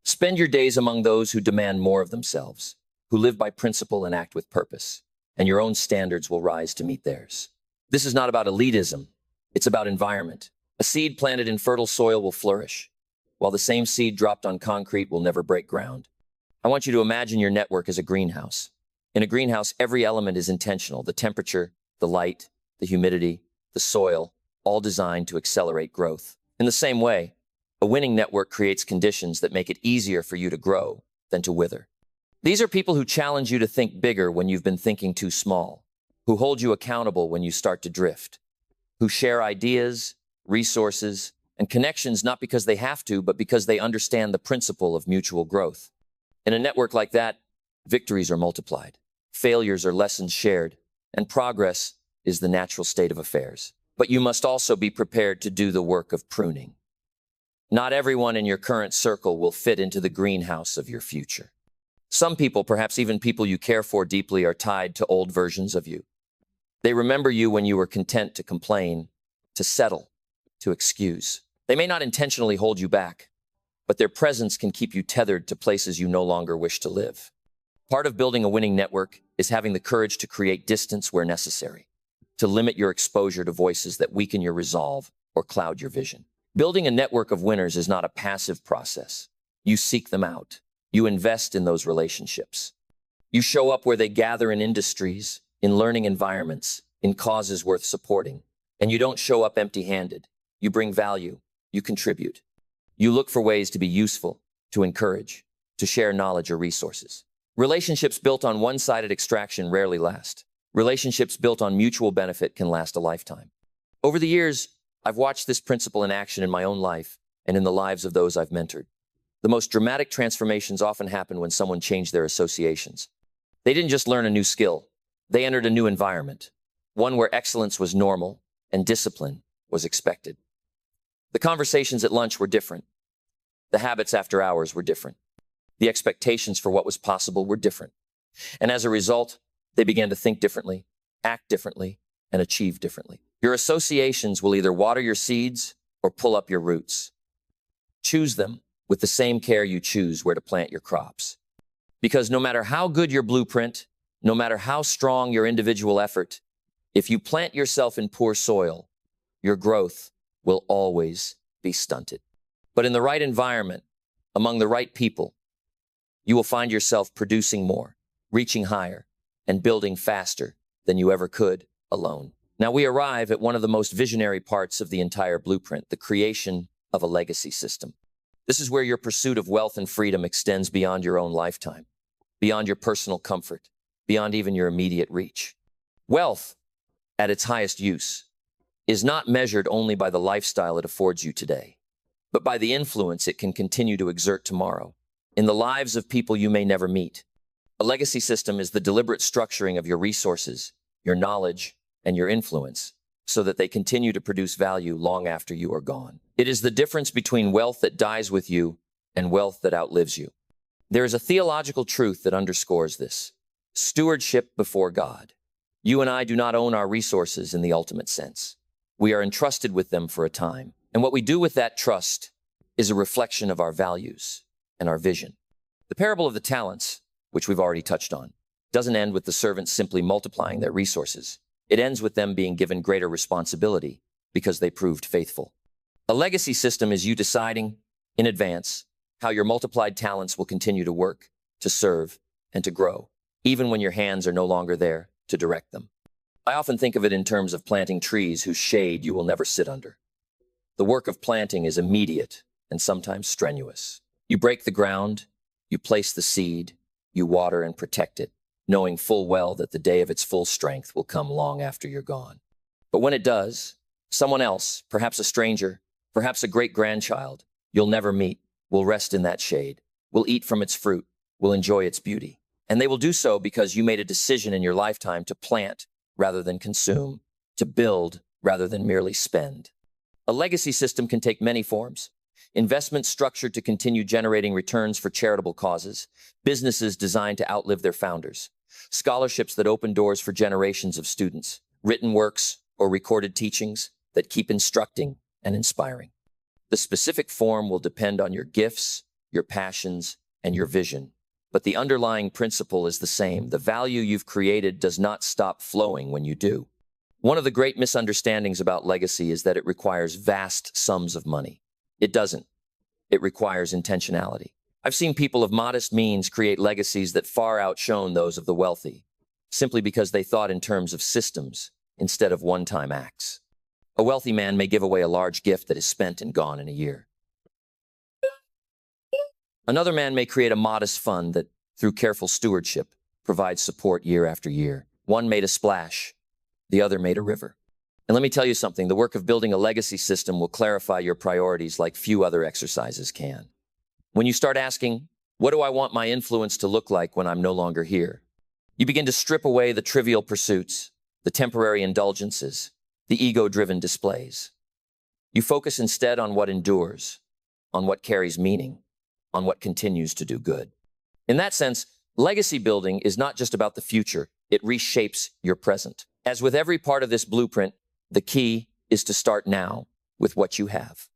Spend your days among those who demand more of themselves, who live by principle and act with purpose, and your own standards will rise to meet theirs. This is not about elitism. It's about environment. A seed planted in fertile soil will flourish, while the same seed dropped on concrete will never break ground. I want you to imagine your network as a greenhouse. In a greenhouse, every element is intentional. The temperature, the light, the humidity, the soil, all designed to accelerate growth. In the same way, a winning network creates conditions that make it easier for you to grow than to wither. These are people who challenge you to think bigger when you've been thinking too small, who hold you accountable when you start to drift, who share ideas, resources, and connections not because they have to, but because they understand the principle of mutual growth. In a network like that, victories are multiplied, failures are lessons shared, and progress is the natural state of affairs. But you must also be prepared to do the work of pruning. Not everyone in your current circle will fit into the greenhouse of your future. Some people, perhaps even people you care for deeply, are tied to old versions of you. They remember you when you were content to complain, to settle, to excuse. They may not intentionally hold you back, but their presence can keep you tethered to places you no longer wish to live. Part of building a winning network is having the courage to create distance where necessary, to limit your exposure to voices that weaken your resolve or cloud your vision. Building a network of winners is not a passive process. You seek them out. You invest in those relationships. You show up where they gather in industries, in learning environments, in causes worth supporting. And you don't show up empty-handed. You bring value. You contribute. You look for ways to be useful, to encourage, to share knowledge or resources. Relationships built on one-sided extraction rarely last. Relationships built on mutual benefit can last a lifetime. Over the years, I've watched this principle in action in my own life and in the lives of those I've mentored. The most dramatic transformations often happen when someone changed their associations. They didn't just learn a new skill. They entered a new environment, one where excellence was normal and discipline was expected. The conversations at lunch were different. The habits after hours were different. The expectations for what was possible were different. And as a result, they began to think differently, act differently, and achieve differently. Your associations will either water your seeds or pull up your roots. Choose them with the same care you choose where to plant your crops. Because no matter how good your blueprint, no matter how strong your individual effort, if you plant yourself in poor soil, your growth will always be stunted. But in the right environment, among the right people, you will find yourself producing more, reaching higher, and building faster than you ever could alone. Now we arrive at one of the most visionary parts of the entire blueprint, the creation of a legacy system. This is where your pursuit of wealth and freedom extends beyond your own lifetime, beyond your personal comfort, beyond even your immediate reach. Wealth, at its highest use, is not measured only by the lifestyle it affords you today, but by the influence it can continue to exert tomorrow in the lives of people you may never meet. A legacy system is the deliberate structuring of your resources, your knowledge, and your influence so that they continue to produce value long after you are gone. It is the difference between wealth that dies with you and wealth that outlives you. There is a theological truth that underscores this: stewardship before God. You and I do not own our resources in the ultimate sense. We are entrusted with them for a time, and what we do with that trust is a reflection of our values and our vision. The parable of the talents, which we've already touched on, doesn't end with the servants simply multiplying their resources. It ends with them being given greater responsibility because they proved faithful. A legacy system is you deciding in advance how your multiplied talents will continue to work, to serve, and to grow, even when your hands are no longer there to direct them. I often think of it in terms of planting trees whose shade you will never sit under. The work of planting is immediate and sometimes strenuous. You break the ground, you place the seed, you water and protect it, knowing full well that the day of its full strength will come long after you're gone. But when it does, someone else, perhaps a stranger, perhaps a great-grandchild you'll never meet, will rest in that shade, will eat from its fruit, will enjoy its beauty. And they will do so because you made a decision in your lifetime to plant rather than consume, to build rather than merely spend. A legacy system can take many forms: investments structured to continue generating returns for charitable causes, businesses designed to outlive their founders, scholarships that open doors for generations of students, written works or recorded teachings that keep instructing and inspiring. The specific form will depend on your gifts, your passions, and your vision. But the underlying principle is the same. The value you've created does not stop flowing when you do. One of the great misunderstandings about legacy is that it requires vast sums of money. It doesn't. It requires intentionality. I've seen people of modest means create legacies that far outshone those of the wealthy, simply because they thought in terms of systems instead of one-time acts. A wealthy man may give away a large gift that is spent and gone in a year. Another man may create a modest fund that, through careful stewardship, provides support year after year. One made a splash, the other made a river. And let me tell you something, the work of building a legacy system will clarify your priorities like few other exercises can. When you start asking, what do I want my influence to look like when I'm no longer here? You begin to strip away the trivial pursuits, the temporary indulgences, the ego-driven displays. You focus instead on what endures, on what carries meaning, on what continues to do good. In that sense, legacy building is not just about the future, it reshapes your present. As with every part of this blueprint, the key is to start now with what you have.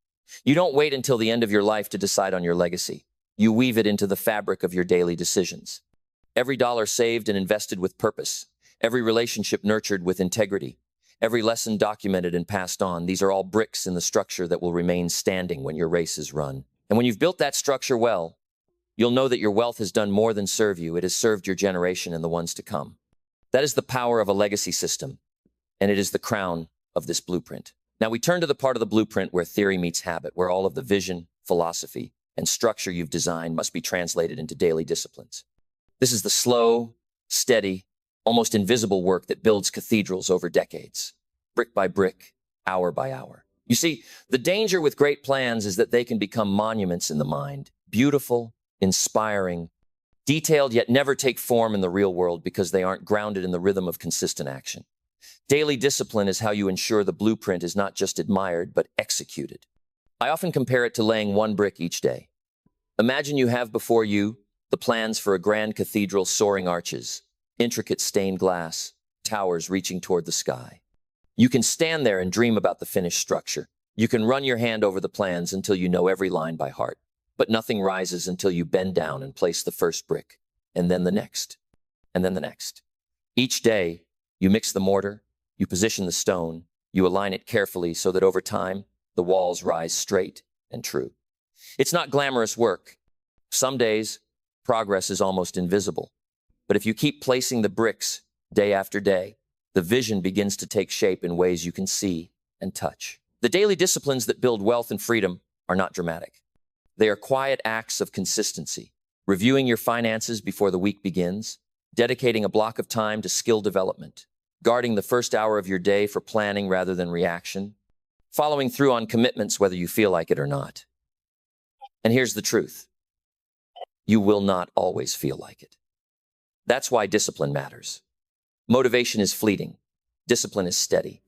You don't wait until the end of your life to decide on your legacy. You weave it into the fabric of your daily decisions. Every dollar saved and invested with purpose, every relationship nurtured with integrity, every lesson documented and passed on, these are all bricks in the structure that will remain standing when your race is run. And when you've built that structure well, you'll know that your wealth has done more than serve you. It has served your generation and the ones to come. That is the power of a legacy system, and it is the crown of this blueprint. Now we turn to the part of the blueprint where theory meets habit, where all of the vision, philosophy, and structure you've designed must be translated into daily disciplines. This is the slow, steady, almost invisible work that builds cathedrals over decades, brick by brick, hour by hour. You see, the danger with great plans is that they can become monuments in the mind, beautiful, inspiring, detailed, yet never take form in the real world because they aren't grounded in the rhythm of consistent action. Daily discipline is how you ensure the blueprint is not just admired, but executed. I often compare it to laying one brick each day. Imagine you have before you the plans for a grand cathedral, soaring arches, intricate stained glass, towers reaching toward the sky. You can stand there and dream about the finished structure. You can run your hand over the plans until you know every line by heart. But nothing rises until you bend down and place the first brick, and then the next, and then the next. Each day, you mix the mortar, you position the stone, you align it carefully so that over time, the walls rise straight and true. It's not glamorous work. Some days, progress is almost invisible. But if you keep placing the bricks day after day, the vision begins to take shape in ways you can see and touch. The daily disciplines that build wealth and freedom are not dramatic. They are quiet acts of consistency, reviewing your finances before the week begins, dedicating a block of time to skill development, guarding the first hour of your day for planning rather than reaction, following through on commitments whether you feel like it or not. And here's the truth. You will not always feel like it. That's why discipline matters. Motivation is fleeting. Discipline is steady.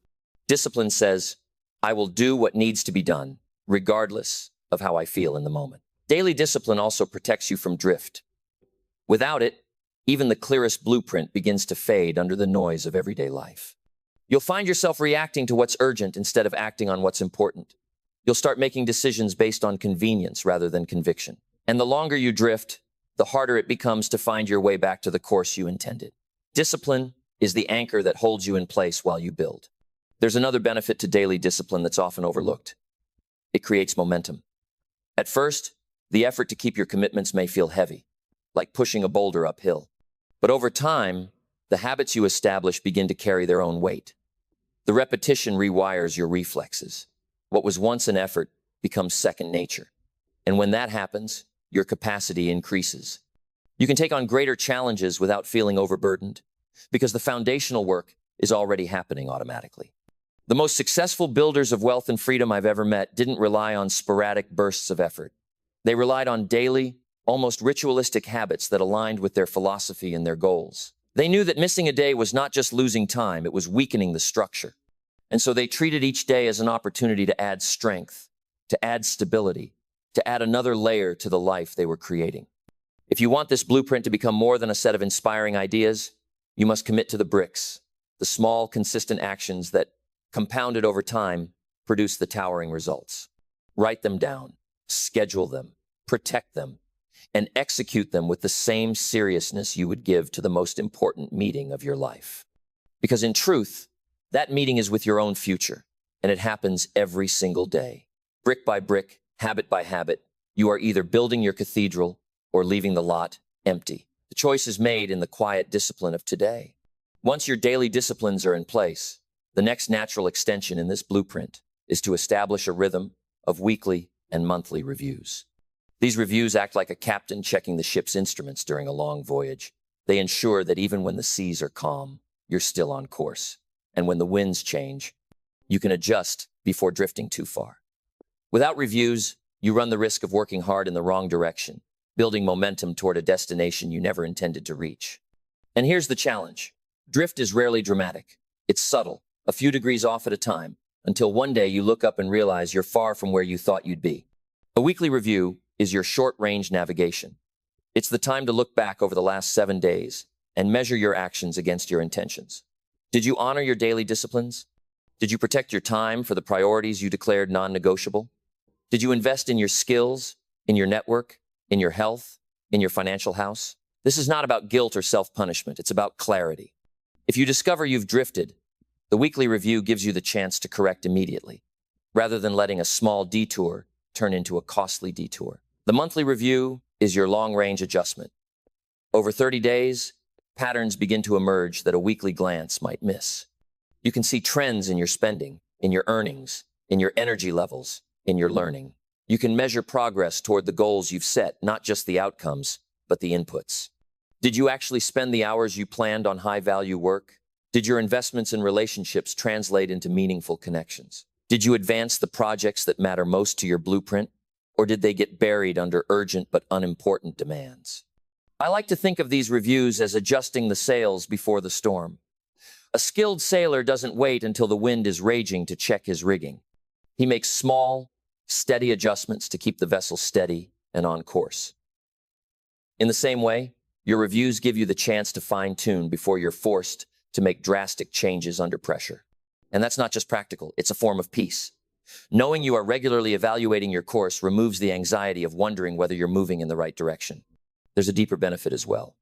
Discipline says, I will do what needs to be done, regardless of how I feel in the moment. Daily discipline also protects you from drift. Without it, even the clearest blueprint begins to fade under the noise of everyday life. You'll find yourself reacting to what's urgent instead of acting on what's important. You'll start making decisions based on convenience rather than conviction. And the longer you drift, the harder it becomes to find your way back to the course you intended. Discipline is the anchor that holds you in place while you build. There's another benefit to daily discipline that's often overlooked. It creates momentum. At first, the effort to keep your commitments may feel heavy, like pushing a boulder uphill. But over time, the habits you establish begin to carry their own weight. The repetition rewires your reflexes. What was once an effort becomes second nature. And when that happens, your capacity increases. You can take on greater challenges without feeling overburdened, because the foundational work is already happening automatically. The most successful builders of wealth and freedom I've ever met didn't rely on sporadic bursts of effort. They relied on daily, almost ritualistic habits that aligned with their philosophy and their goals. They knew that missing a day was not just losing time, it was weakening the structure. And so they treated each day as an opportunity to add strength, to add stability, to add another layer to the life they were creating. If you want this blueprint to become more than a set of inspiring ideas, you must commit to the bricks, the small, consistent actions that, compounded over time, produce the towering results. Write them down, schedule them, protect them, and execute them with the same seriousness you would give to the most important meeting of your life. Because in truth, that meeting is with your own future, and it happens every single day. Brick by brick, habit by habit, you are either building your cathedral or leaving the lot empty. The choice is made in the quiet discipline of today. Once your daily disciplines are in place, the next natural extension in this blueprint is to establish a rhythm of weekly and monthly reviews. These reviews act like a captain checking the ship's instruments during a long voyage. They ensure that even when the seas are calm, you're still on course. And when the winds change, you can adjust before drifting too far. Without reviews, you run the risk of working hard in the wrong direction, building momentum toward a destination you never intended to reach. And here's the challenge. Drift is rarely dramatic. It's subtle, a few degrees off at a time, until one day you look up and realize you're far from where you thought you'd be. A weekly review is your short-range navigation. It's the time to look back over the last 7 days and measure your actions against your intentions. Did you honor your daily disciplines? Did you protect your time for the priorities you declared non-negotiable? Did you invest in your skills, in your network, in your health, in your financial house? This is not about guilt or self-punishment. It's about clarity. If you discover you've drifted, the weekly review gives you the chance to correct immediately, rather than letting a small detour turn into a costly detour. The monthly review is your long-range adjustment. Over 30 days, patterns begin to emerge that a weekly glance might miss. You can see trends in your spending, in your earnings, in your energy levels, in your learning. You can measure progress toward the goals you've set, not just the outcomes, but the inputs. Did you actually spend the hours you planned on high-value work? Did your investments and relationships translate into meaningful connections? Did you advance the projects that matter most to your blueprint, or did they get buried under urgent but unimportant demands? I like to think of these reviews as adjusting the sails before the storm. A skilled sailor doesn't wait until the wind is raging to check his rigging. He makes small, steady adjustments to keep the vessel steady and on course. In the same way, your reviews give you the chance to fine-tune before you're forced to make drastic changes under pressure. And that's not just practical, it's a form of peace. Knowing you are regularly evaluating your course removes the anxiety of wondering whether you're moving in the right direction. There's a deeper benefit as well.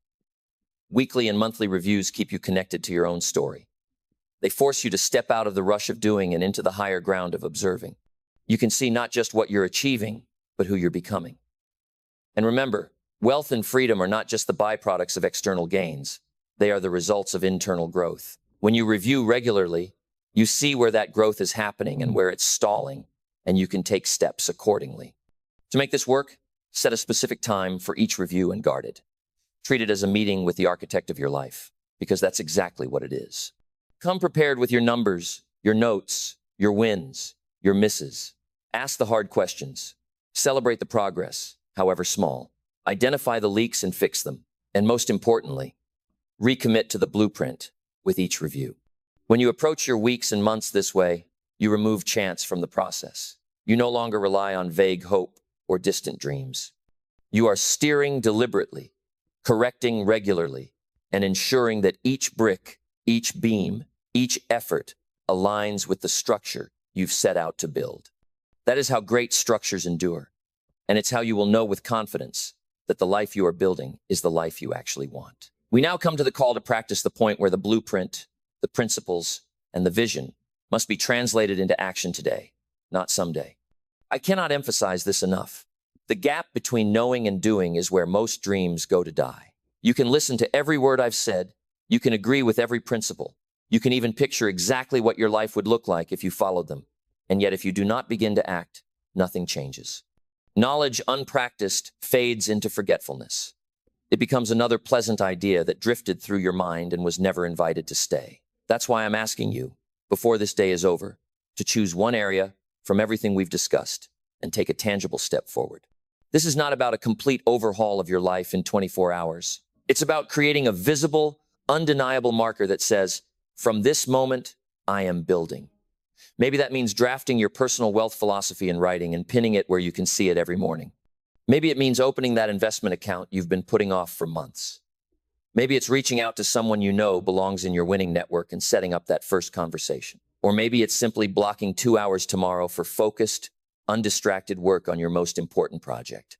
Weekly and monthly reviews keep you connected to your own story. They force you to step out of the rush of doing and into the higher ground of observing. You can see not just what you're achieving, but who you're becoming. And remember, wealth and freedom are not just the byproducts of external gains. They are the results of internal growth. When you review regularly, you see where that growth is happening and where it's stalling, and you can take steps accordingly. To make this work, set a specific time for each review and guard it. Treat it as a meeting with the architect of your life, because that's exactly what it is. Come prepared with your numbers, your notes, your wins, your misses. Ask the hard questions. Celebrate the progress, however small. Identify the leaks and fix them. And most importantly, recommit to the blueprint with each review. When you approach your weeks and months this way, you remove chance from the process. You no longer rely on vague hope or distant dreams. You are steering deliberately, correcting regularly, and ensuring that each brick, each beam, each effort aligns with the structure you've set out to build. That is how great structures endure, and it's how you will know with confidence that the life you are building is the life you actually want. We now come to the call to practice, the point where the blueprint, the principles, and the vision must be translated into action today, not someday. I cannot emphasize this enough. The gap between knowing and doing is where most dreams go to die. You can listen to every word I've said. You can agree with every principle. You can even picture exactly what your life would look like if you followed them. And yet, if you do not begin to act, nothing changes. Knowledge unpracticed fades into forgetfulness. It becomes another pleasant idea that drifted through your mind and was never invited to stay. That's why I'm asking you, before this day is over, to choose one area from everything we've discussed and take a tangible step forward. This is not about a complete overhaul of your life in 24 hours. It's about creating a visible, undeniable marker that says, from this moment, I am building. Maybe that means drafting your personal wealth philosophy in writing and pinning it where you can see it every morning. Maybe it means opening that investment account you've been putting off for months. Maybe it's reaching out to someone you know belongs in your winning network and setting up that first conversation. Or maybe it's simply blocking 2 hours tomorrow for focused, undistracted work on your most important project.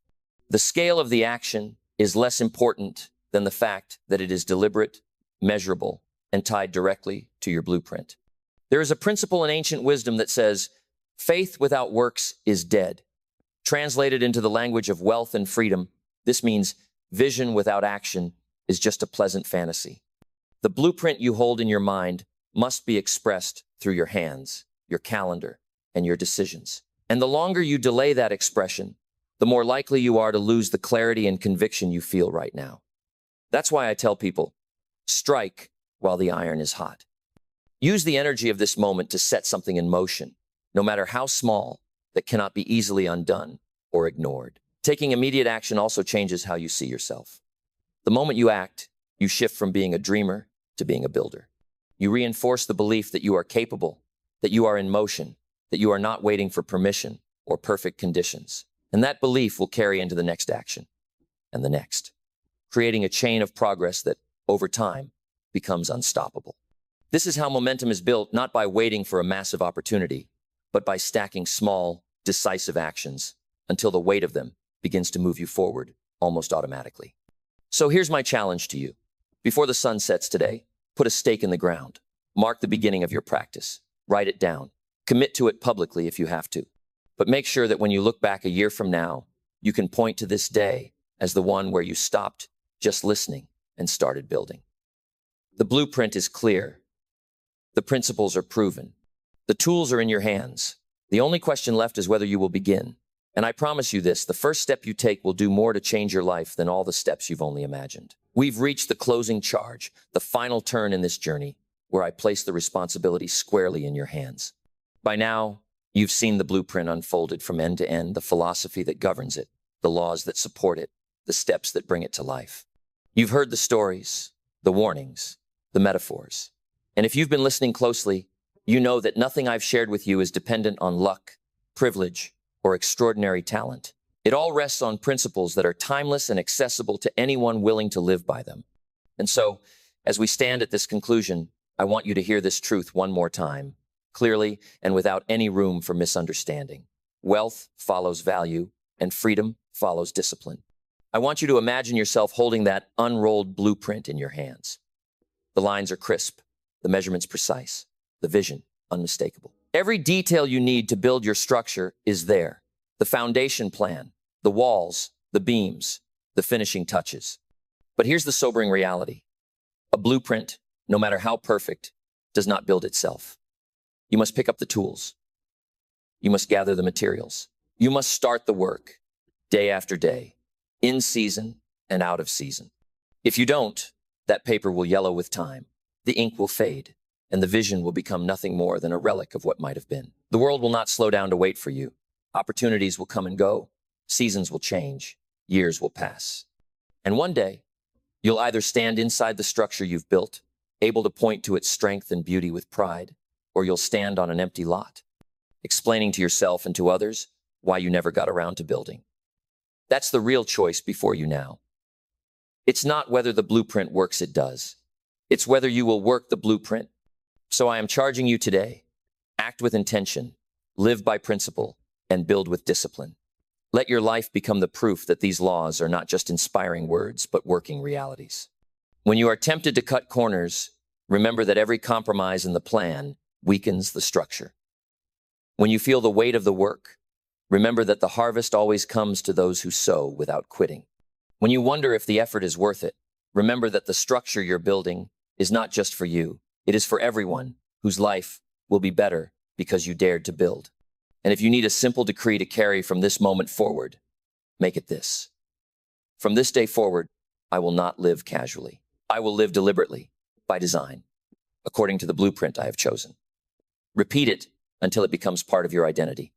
The scale of the action is less important than the fact that it is deliberate, measurable, and tied directly to your blueprint. There is a principle in ancient wisdom that says, faith without works is dead. Translated into the language of wealth and freedom, this means vision without action is just a pleasant fantasy. The blueprint you hold in your mind must be expressed through your hands, your calendar, and your decisions. And the longer you delay that expression, the more likely you are to lose the clarity and conviction you feel right now. That's why I tell people, strike while the iron is hot. Use the energy of this moment to set something in motion, no matter how small, that cannot be easily undone or ignored. Taking immediate action also changes how you see yourself. The moment you act, you shift from being a dreamer to being a builder. You reinforce the belief that you are capable, that you are in motion, that you are not waiting for permission or perfect conditions. And that belief will carry into the next action and the next, creating a chain of progress that, over time, becomes unstoppable. This is how momentum is built, not by waiting for a massive opportunity, but by stacking small, decisive actions until the weight of them begins to move you forward almost automatically. So here's my challenge to you. Before the sun sets today, put a stake in the ground. Mark the beginning of your practice. Write it down. Commit to it publicly if you have to. But make sure that when you look back a year from now, you can point to this day as the one where you stopped just listening and started building. The blueprint is clear. The principles are proven. The tools are in your hands. The only question left is whether you will begin. And I promise you this, the first step you take will do more to change your life than all the steps you've only imagined. We've reached the closing charge, the final turn in this journey, where I place the responsibility squarely in your hands. By now, you've seen the blueprint unfolded from end to end, the philosophy that governs it, the laws that support it, the steps that bring it to life. You've heard the stories, the warnings, the metaphors. And if you've been listening closely, you know that nothing I've shared with you is dependent on luck, privilege, or extraordinary talent. It all rests on principles that are timeless and accessible to anyone willing to live by them. And so, as we stand at this conclusion, I want you to hear this truth one more time, clearly and without any room for misunderstanding. Wealth follows value, and freedom follows discipline. I want you to imagine yourself holding that unrolled blueprint in your hands. The lines are crisp, the measurements precise, the vision unmistakable. Every detail you need to build your structure is there. The foundation plan, the walls, the beams, the finishing touches. But here's the sobering reality. A blueprint, no matter how perfect, does not build itself. You must pick up the tools. You must gather the materials. You must start the work day after day, in season and out of season. If you don't, that paper will yellow with time, the ink will fade, and the vision will become nothing more than a relic of what might have been. The world will not slow down to wait for you. Opportunities will come and go. Seasons will change. Years will pass. And one day, you'll either stand inside the structure you've built, able to point to its strength and beauty with pride, or you'll stand on an empty lot, explaining to yourself and to others why you never got around to building. That's the real choice before you now. It's not whether the blueprint works, it does. It's whether you will work the blueprint. So I am charging you today. Act with intention, live by principle, and build with discipline. Let your life become the proof that these laws are not just inspiring words, but working realities. When you are tempted to cut corners, remember that every compromise in the plan weakens the structure. When you feel the weight of the work, remember that the harvest always comes to those who sow without quitting. When you wonder if the effort is worth it, remember that the structure you're building is not just for you. It is for everyone whose life will be better because you dared to build. And if you need a simple decree to carry from this moment forward, make it this. From this day forward, I will not live casually. I will live deliberately, by design, according to the blueprint I have chosen. Repeat it until it becomes part of your identity.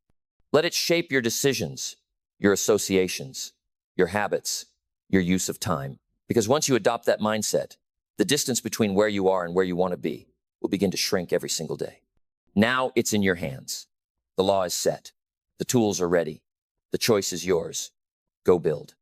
Let it shape your decisions, your associations, your habits, your use of time. Because once you adopt that mindset, the distance between where you are and where you want to be will begin to shrink every single day. Now it's in your hands. The law is set. The tools are ready. The choice is yours. Go build.